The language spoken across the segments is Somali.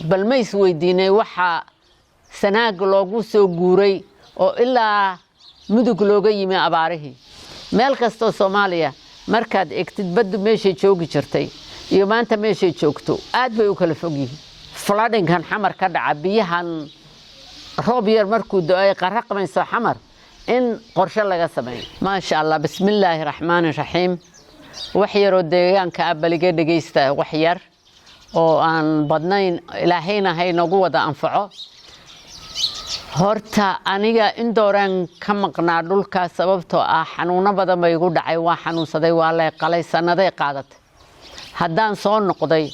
bal ma isweydiinay waxa sanaag loogu soo guuray oo ilaa mudug looga yimi abaarihii meel kasta Soomaaliya markaad egtid baddu meeshay joogi jirtay iyo maanta meeshay joogto aad bay u kala fog yihiin flooding-kan xamar ka dhaca biyahan roob yar markuu da'ay qaraqmayso xamar in qorshe laga sameeyo ma sha Allah bismillaahir rahmaanir rahiim wax yar oo deegaanka abaliga dhageysta wax yar oo aan badnayn ilaahayna hay nagu wada anfaco horta aniga in dooran ka maqnaa dhulka sababtoo ah xanuuno badan bay igu dhacay waa xanuunsaday waa la qalay sanaday qaadatay haddaan soo noqday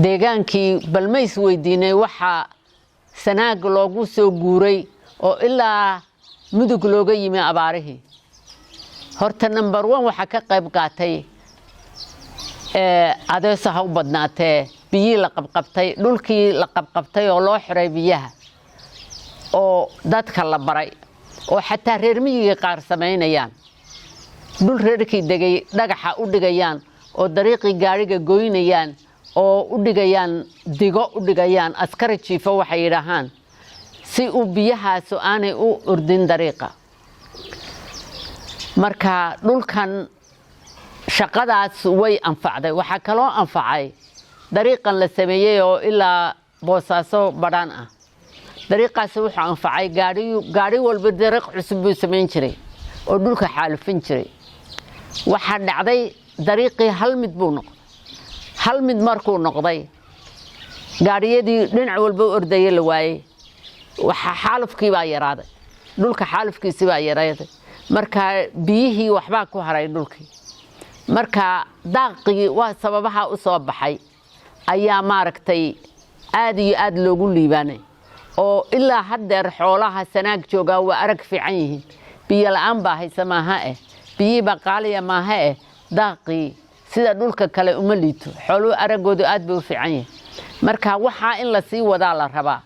deegaankii bal ma isweydiinay waxa sanaag loogu soo guuray oo ilaa mudug looga yimi abaarihii horta number 1 waxa ka qayb qaatay adeesa ha u badnaatee biyii la qabqabtay dhulkii la qabqabtay oo loo xiray biyaha oo dadka la baray oo xataa reer miyiga qaar sameynayaan dhul reerkii degay dhagaxa u dhigayaan oo dariiqii gaariga gooynayaan oo u dhigayaan digo u dhigayaan askari jiifo waxay yiraahdaan si uu biyahaas aanay u urdin dariiqa marka dhulkan shaqadaas way anfacday waxa kale oo anfacay dariiqan la sameeyay oo ilaa Boosaaso badhan ah dariiqaas wuxuu anfacay gaari walba dariiq cusub uu sameyn jiray oo dhulka xaalufin jiray waxa dhacday dariiqii hal mid buu noqday hal mid markuu noqday gaariyadii dhinac walba ordayay la waayay waxa xaalufkii baa yaraaday dhulka xaalufkiisa baa yaraaday marka biyihii waxba ku haray dhulkii marka daaqii waa sababaha u soo baxay ayaa maaragtay aad iyo aad loogu liibaanay oo ilaa haddeer xoolaha sanaag jooga waa arag fiican yihiin biyo la'aan baa haysa maaha biyo baqaaliya maaha daaqii sida dhulka kale uma liito xoolo aragoodu aad bay u fiican yihiin marka waxa in la sii wadaa la rabaa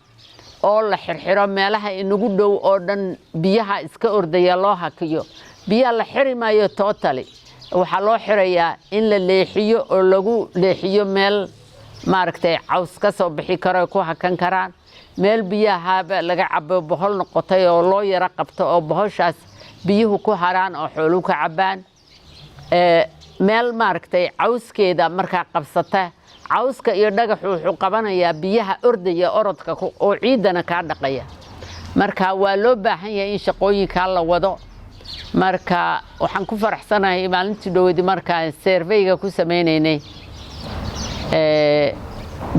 oo la xirxiro meelaha inagu dhow oo dhan biyaha iska ordaya loo hakiyo biyo la xiri maayo totally waxa loo xirayaa in la leexiyo oo lagu leexiyo meel maaragtay caws ka soo bixi karo ku hakan karaan meel biyaha laga cabo bohol noqotay oo loo yara qabto oo bohoshaas biyuhu ku haraan oo xooluhu ka cabaan meel maaragtay cawskeeda marka qabsata cawska iyo dhagaxu wuxuu qabanayaa biyaha ordaya orodka oo ciidana ka dhaqaya marka waa loo baahan yahay in shaqooyinka la wado marka waxaan ku faraxsanahay maalintii dhoweyd marka survey-ga ku sameeynay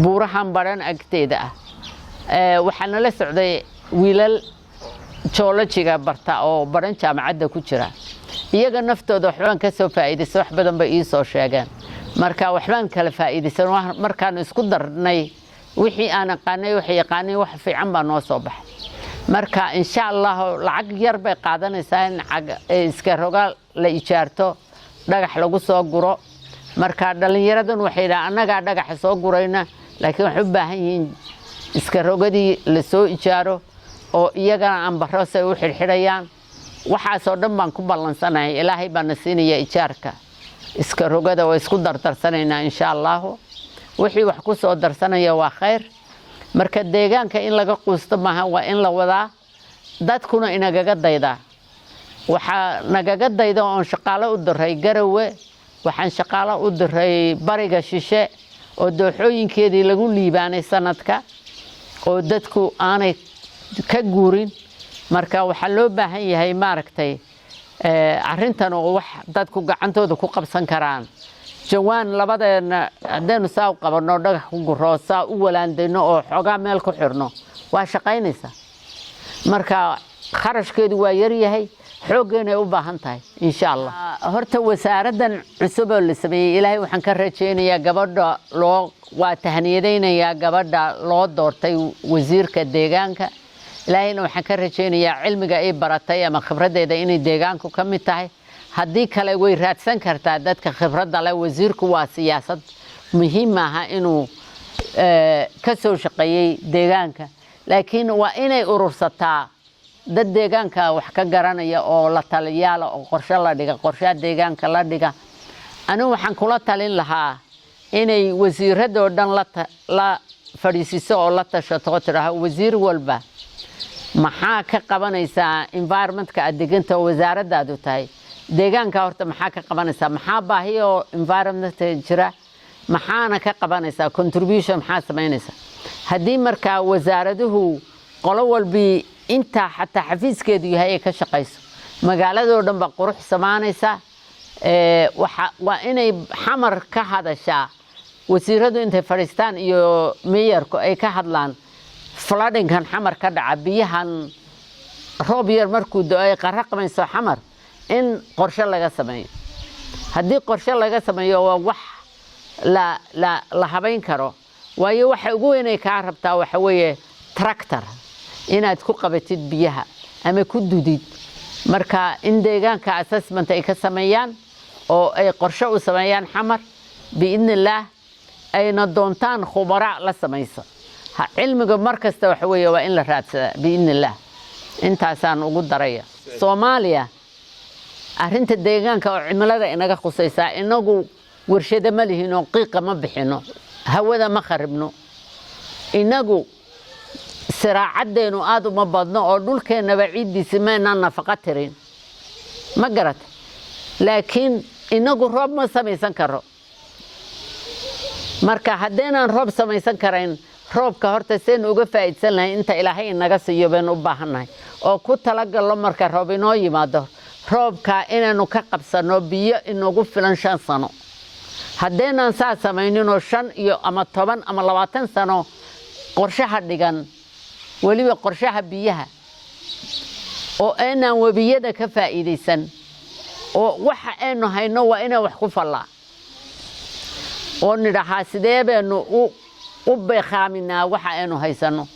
buurahan baran agteeda waxaan la socday wiilal geologiga barta oo baran jaamacadda ku jira iyaga naftooda waxbaan ka soo faa'iideysan wax badan bay ii soo sheegeen marka waxbaan kala faa'iideysan markaan isku darnay wixii aan aqaanay wax yaqaanay wax fiican baa noo soo baxay marka insha Allah lacag yar bay qaadanaysaa in iska roga la ijaarto dhagax lagu soo guro marka dhalinyaradan waxay anaga dhagax soo gurayna laakiin wax u baahan yihiin iska rogadii la soo ijaaro oo iyagana aan barroosay u xirxirayaan waxa soo dhan baan ku balansanahay ilaahay baan siinaya ijaarka iska rogada oo isku dardarsanayna insha Allah wixii wax ku soo darsanaya waa khayr marka deegaanka in laga quusto maaha waa in la wadaa dadkuna inagaga dayda waxa nagaga dayda oo shaqaale u diray Garowe waxaan shaqaale u diray Bariga Shishe oo dooxooyinkeedii lagu liibaanay sanadka oo dadku aanay ka guurin marka waxa loo baahan yahay maaragtay arintan oo wax dadku gacantooda ku qabsan karaan jawaan labadeena hadaynu saa u qabano dhagax ku guro saa u walaandayno oo xogaa meel ku xirno waa shaqaynaysa marka kharashkeedu waa yar yahay xooggeena u baahan tahay insha Allah horta wasaaradan cusub oo la sameeyay ilaahay waxaan ka rajaynayaa gabadha waa tahniyadeynayaa gabadha loo doortay wasiirka deegaanka ilaahayna waxaan ka rajaynayaa cilmiga ay baratay ama khibradeeda inay deegaanku ka mid tahay haddii kale way raadsan kartaa dadka khibradda leh wasiirku waa siyaasad muhiim ah inuu ka soo shaqeeyay deegaanka laakiin waa inay urursataa dad deegaanka wax ka garanaya oo la taliyaal oo qorshe la dhiga qorshe deegaanka la dhiga anigu waxaan kula talin lahaa inay wasiirada oo dhan la fadhiisiso oo la tashato tiraha wasiir walba maxaa ka qabanaysaa environmentka aad deganta wasaaradaadu tahay deegaanka horta maxaa ka qabanaysaa maxaa baahiyo environmentka jira maxaana ka qabanaysaa contribution maxaa samaynaysaa haddii markaa wasaaraduhu qolo walbi inta xataa xafiiskeedu yahay ay ka shaqayso magaaladoo dhan ba qurux samaanaysa waa inay xamar ka hadashaa wasiiradu intay fadhiistaan iyo meeyarku ay ka hadlaan floodingkan xamar ka dhaca biyahan roob yar markuu da'o ay qarraqmayso xamar in qorshe laga sameeyo haddii qorshe laga sameeyo waa wax la habayn karo waayo waxa ugu weyn ay kaa rabtaa waxa weeye tractor inaad ku qabatid biyaha ama ku dudid marka in deegaanka assessment ay ka sameeyaan oo ay qorshe u sameeyaan xamar biidnillaah ayna doontaan khubara la samayso cilmiga markasta waxa weeye waa in la raadsadaa biidnillaah intaasaan ugu daraya Soomaaliya arrinta deegaanka oo cimilada inaga khusaysaa inagu warshado ma lihiin oo qiiqa ma bixino hawada ma kharibno inagu siraacadeenu aad uma badno oo dhulkeenaba ciidiisa meena nafaqa tirin ma garat laakiin inagu roob ma samaysan karo marka haddeenaan roob samaysan karayn roobka horta seen uga faa'iidsan lahayn inta ilaahay inaga siiyo baan u baahanahay oo ku talagalno marka roob inoo yimaado roobka inaanu ka qabsano biyo inagu filan 5 sano haddeenaan saa samayninoo 5 iyo ama 10 ama 20 sano qorshaha dhigan waliba qorshaha biyaha oo aanan wabiyada ka faa'iideysan oo waxa aanu hayno waa inaan wax ku falaa oo nidhaha sidee baanu u beeqaaminaa waxa aanu haysano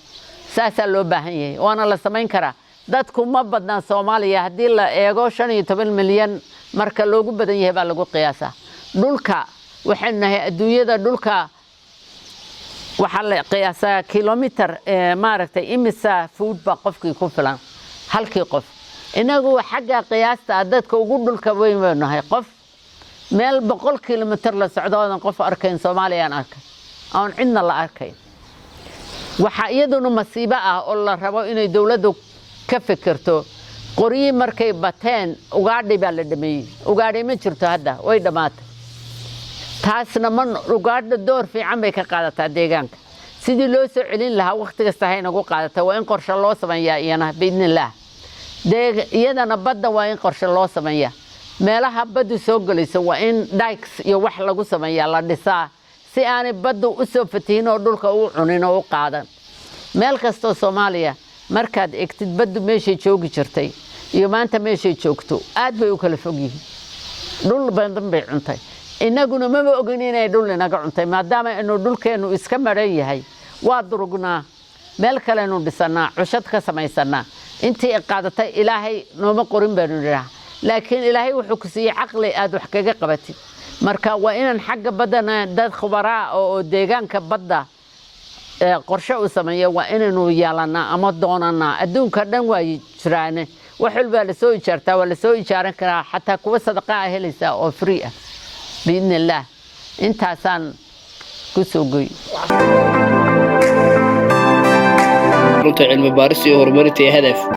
saasa loo baahan yahay waana la samayn karaa dadku ma badnaan Soomaaliya hadii la eego 15 milyan marka loogu badan yahay baa lagu qiyaasaa dhulka waxaan nahay adduunyada dhulka waxa la qiyaasaa kilometer maaragtay imisa food ba qofkii ku filan halkii qof inagu xagga qiyaasta dadka ugu dhulka weyn nahay qof meel 100 kilometer la socdoodan qof arkayn Soomaaliya arkay aan cidna la arkayn waxa iyaduna masiibo ah oo la rabo inay dawladdu ka fikirto qoriyi markay bateen ugaadhi baa la dhameeyay ugaadhi ma jirto hadda way dhamaatay taasna man ugaadha door fiican bay ka qaadataa deegaanka sidii loo soo celin lahaa waqti kasta hay nagu qaadataa waa in qorshe loo sameeyaa iyana biidnillaah iyadana badda waa in qorshe loo sameeyaa meelaha baddu soo galayso waa in dikes iyo wax lagu sameeyaa la dhisaa si aanay baddu u soo fatihin oo dhulka u cunin oo u qaadan meel kasta Soomaaliya markaad egtid baddu meeshay joogi jirtay iyo maanta meeshay joogto aad bay u kala fog yihiin dhul badan bay cuntay inaguna ma ogin inay dhul inaga cuntay maadaama inuu dhulkeenu iska maran yahay waa durugnaa meel kale inuu dhisanaa cushad ka samaysanaa intii qaadatay ilaahay nooma qorin baan niraah laakiin ilaahay wuxuu ku siiyay aqli aad wax kaga qabatid marka waa inaan xagga badana dad khubara oo deegaanka badda qorshe u sameeyo waa inaanu yeelanaa ama doonanaa adduunka dhan way jiraan wax walba la soo ijaartaa wala soo ijaaran karaa xataa kuwa sadaqa ah helaysa oo free ah biidnillaah intaasaan ku soo goy runta cilmi baaris iyo horumarinta hadaf